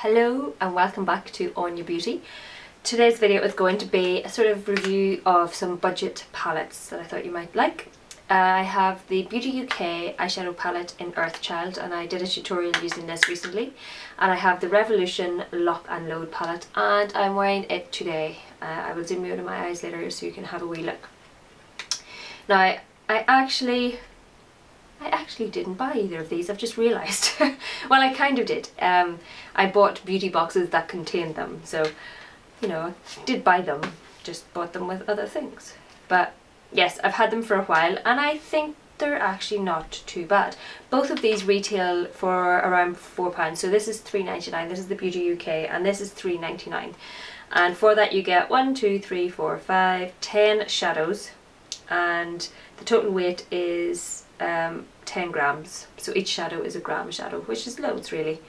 Hello and welcome back to On Your Beauty. Today's video is going to be a sort of review of some budget palettes that I thought you might like. I have the Beauty UK eyeshadow palette in Earthchild and I did a tutorial using this recently. And I have the Revolution Lock and Load palette and I'm wearing it today. I will zoom you into my eyes later so you can have a wee look. Now I actually didn't buy either of these, I've just realised. Well, I kind of did. I bought beauty boxes that contained them, so you know, I did buy them, just bought them with other things. But yes, I've had them for a while and I think they're actually not too bad. Both of these retail for around £4, so this is £3.99, this is the Beauty UK, and this is £3.99. And for that you get 10 shadows, and the total weight is 10 grams, so each shadow is a gram shadow, which is loads really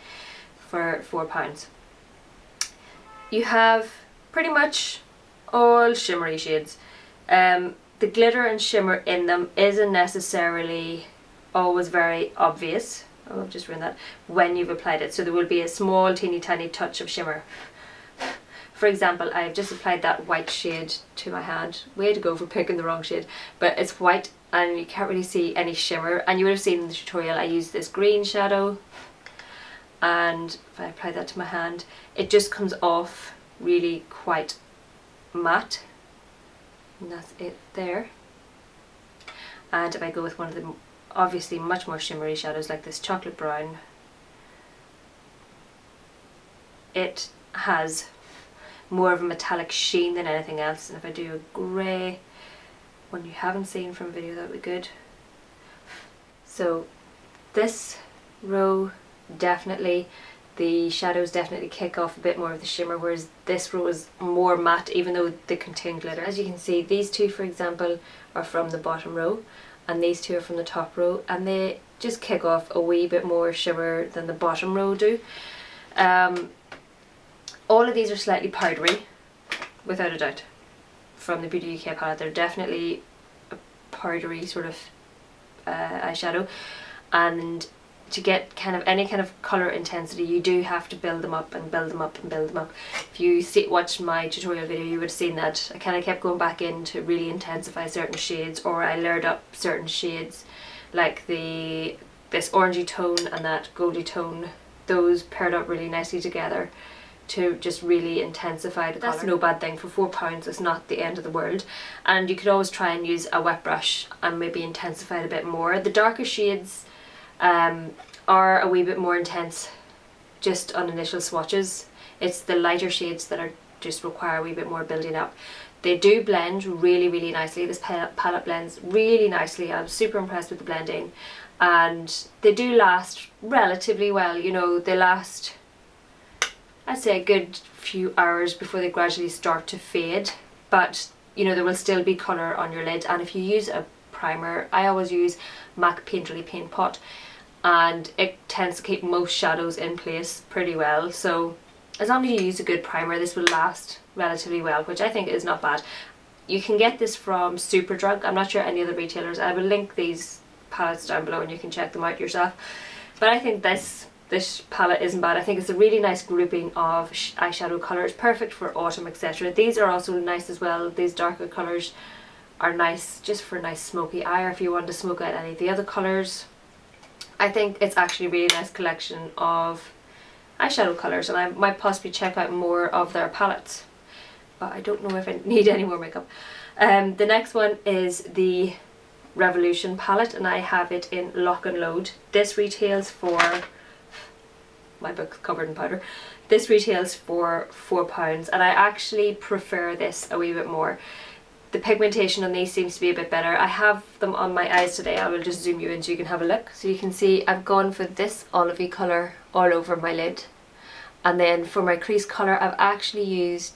for £4. You have pretty much all shimmery shades. The glitter and shimmer in them isn't necessarily always very obvious. Oh, I've just ruined that. When you've applied it, so there will be a small teeny tiny touch of shimmer. For example, I've just applied that white shade to my hand. Way to go for picking the wrong shade. But it's white and you can't really see any shimmer. And you would have seen in the tutorial I used this green shadow. And if I apply that to my hand, it just comes off really quite matte. And that's it there. And if I go with one of the obviously much more shimmery shadows like this chocolate brown, it has more of a metallic sheen than anything else. And if I do a grey one you haven't seen from a video, that would be good. So this row definitely, the shadows definitely kick off a bit more of the shimmer, whereas this row is more matte even though they contain glitter. As you can see, these two for example are from the bottom row and these two are from the top row, and they just kick off a wee bit more shimmer than the bottom row do. All of these are slightly powdery, without a doubt, from the Beauty UK palette. They're definitely a powdery sort of eyeshadow, and to get kind of any kind of colour intensity you do have to build them up and build them up and build them up. If you watched my tutorial video you would have seen that I kind of kept going back in to really intensify certain shades, or I layered up certain shades like this orangey tone and that goldy tone. Those paired up really nicely together to just really intensify the colour. That's no bad thing. For £4 it's not the end of the world, and you could always try and use a wet brush and maybe intensify it a bit more. The darker shades are a wee bit more intense just on initial swatches. It's the lighter shades that are just require a wee bit more building up. They do blend really nicely. This palette blends really nicely. I'm super impressed with the blending, and they do last relatively well. You know, they last, I'd say, a good few hours before they gradually start to fade, but you know, there will still be colour on your lid. And if you use a primer, I always use MAC Painterly Paint Pot, and it tends to keep most shadows in place pretty well. So as long as you use a good primer, this will last relatively well, which I think is not bad. You can get this from Superdrug. I'm not sure any other retailers. I will link these palettes down below and you can check them out yourself. But I think this palette isn't bad. I think it's a really nice grouping of eyeshadow colours, perfect for autumn, etc. These are also nice as well. These darker colours are nice just for a nice smoky eye, or if you want to smoke out any of the other colours. I think it's actually a really nice collection of eyeshadow colours, and I might possibly check out more of their palettes, but I don't know if I need any more makeup. The next one is the Revolution palette, and I have it in Lock and Load. This retails for, my book's covered in powder, this retails for £4, and I actually prefer this a wee bit more. The pigmentation on these seems to be a bit better. I have them on my eyes today. I will just zoom you in so you can have a look. So you can see I've gone for this olivey colour all over my lid. And then for my crease colour I've actually used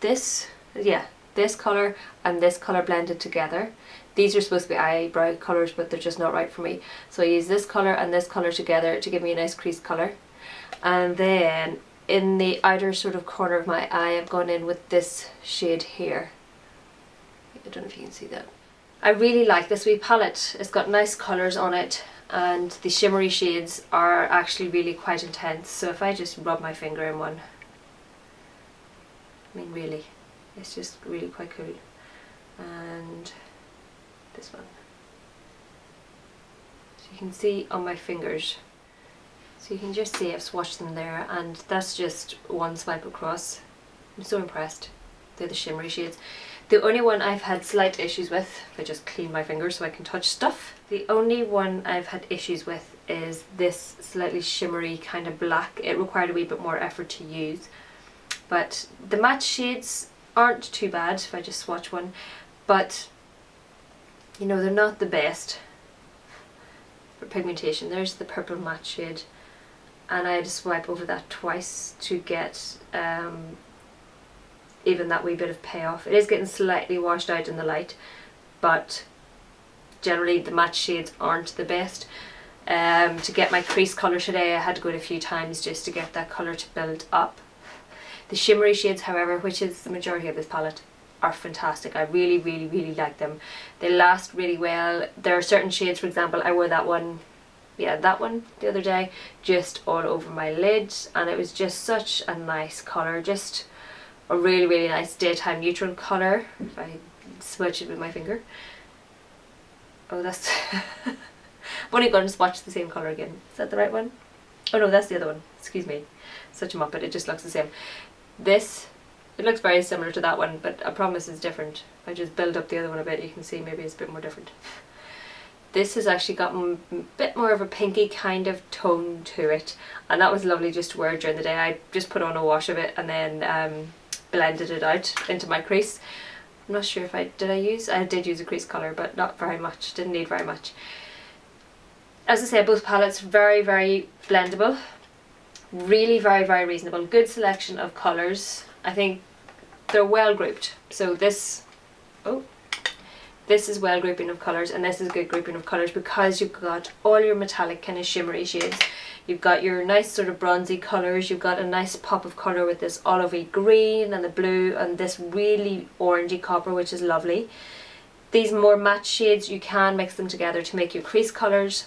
this, this colour and this colour blended together. These are supposed to be eyebrow colours, but they're just not right for me. So I use this colour and this colour together to give me a nice crease colour. And then in the outer sort of corner of my eye I've gone in with this shade here. I don't know if you can see that. I really like this wee palette. It's got nice colours on it, and the shimmery shades are actually really quite intense. So if I just rub my finger in one, I mean really, it's just really quite cool. And this one, so you can see on my fingers, so you can just see I've swatched them there, and that's just one swipe across. I'm so impressed. They're the shimmery shades. The only one I've had slight issues with, if I just clean my fingers so I can touch stuff, the only one I've had issues with is this slightly shimmery kind of black. It required a wee bit more effort to use, but the matte shades aren't too bad if I just swatch one, but you know, they're not the best for pigmentation. There's the purple matte shade, and I had to swipe over that twice to get even that wee bit of payoff. It is getting slightly washed out in the light, but generally the matte shades aren't the best. To get my crease colour today, I had to go it a few times just to get that colour to build up. The shimmery shades, however, which is the majority of this palette, are fantastic. I really, really, really like them. They last really well. There are certain shades, for example, I wore that one, yeah, that one the other day, just all over my lid, and it was just such a nice colour, just a really, really nice daytime neutral colour. If I swatch it with my finger. Oh, that's... I'm only going to swatch the same colour again. Is that the right one? Oh no, that's the other one. Excuse me. Such a muppet, it just looks the same. This, it looks very similar to that one, but I promise it's different. If I just build up the other one a bit, you can see maybe it's a bit more different. This has actually got a bit more of a pinky kind of tone to it, and that was lovely just to wear during the day. I just put on a wash of it and then blended it out into my crease. I'm not sure if I did use a crease colour, but not very much, didn't need very much. As I said, both palettes very, very blendable, really very, very reasonable, good selection of colours. I think they're well grouped, so this is well grouping of colours, and this is a good grouping of colours because you've got all your metallic kind of shimmery shades. You've got your nice sort of bronzy colours, you've got a nice pop of colour with this olivey green and the blue and this really orangey copper, which is lovely. These more matte shades, you can mix them together to make your crease colours.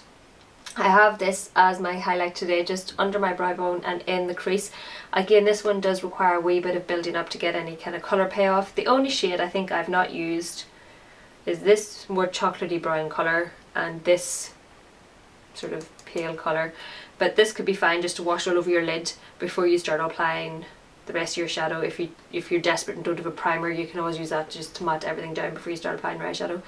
I have this as my highlight today, just under my brow bone and in the crease. Again, this one does require a wee bit of building up to get any kind of colour payoff. The only shade I think I've not used is this more chocolatey brown colour and this sort of pale colour, but this could be fine just to wash all over your lid before you start applying the rest of your shadow. If you're desperate and don't have a primer, you can always use that just to matte everything down before you start applying your eyeshadow.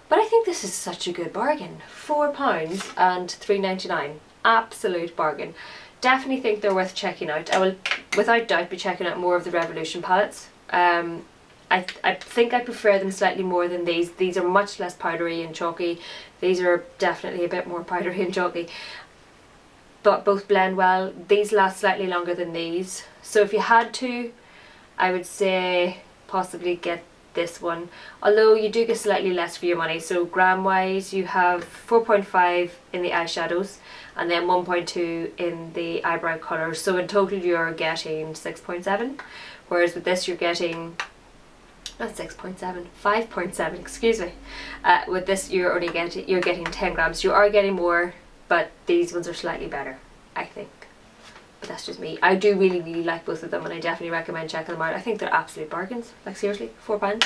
But I think this is such a good bargain. £4 and $3.99, absolute bargain. Definitely think they're worth checking out. I will without doubt be checking out more of the Revolution palettes. I think I prefer them slightly more than these. These are much less powdery and chalky. These are definitely a bit more powdery and chalky. But both blend well. These last slightly longer than these. So if you had to, I would say possibly get this one. Although you do get slightly less for your money. So gram wise you have 4.5 in the eyeshadows and then 1.2 in the eyebrow colours. So in total you're getting 6.7. Whereas with this you're getting... not 6.7, 5.7, excuse me. With this you're getting 10 grams. You are getting more, but these ones are slightly better, I think. But that's just me. I do really, really like both of them, and I definitely recommend checking them out. I think they're absolute bargains. Like seriously, £4.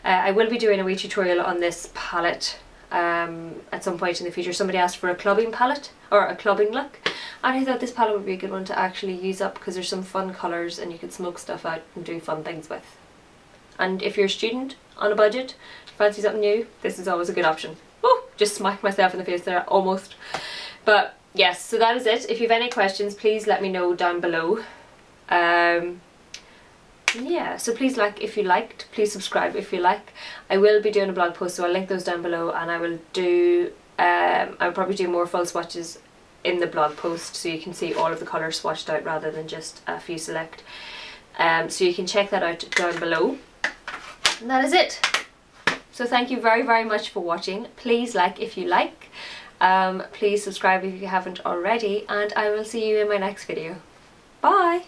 I will be doing a wee tutorial on this palette at some point in the future. Somebody asked for a clubbing palette, or a clubbing look, and I thought this palette would be a good one to actually use up because there's some fun colours and you can smoke stuff out and do fun things with. And if you're a student on a budget, fancy something new, this is always a good option. Oh, just smacked myself in the face there, almost. But yes, so that is it. If you have any questions, please let me know down below. Yeah, so please like if you liked, please subscribe if you like. I will be doing a blog post, so I'll link those down below, and I will do, I'll probably do more full swatches in the blog post so you can see all of the colours swatched out rather than just a few select. So you can check that out down below. And that is it. So thank you very, very much for watching. Please like if you like. Please subscribe if you haven't already, and I will see you in my next video. Bye!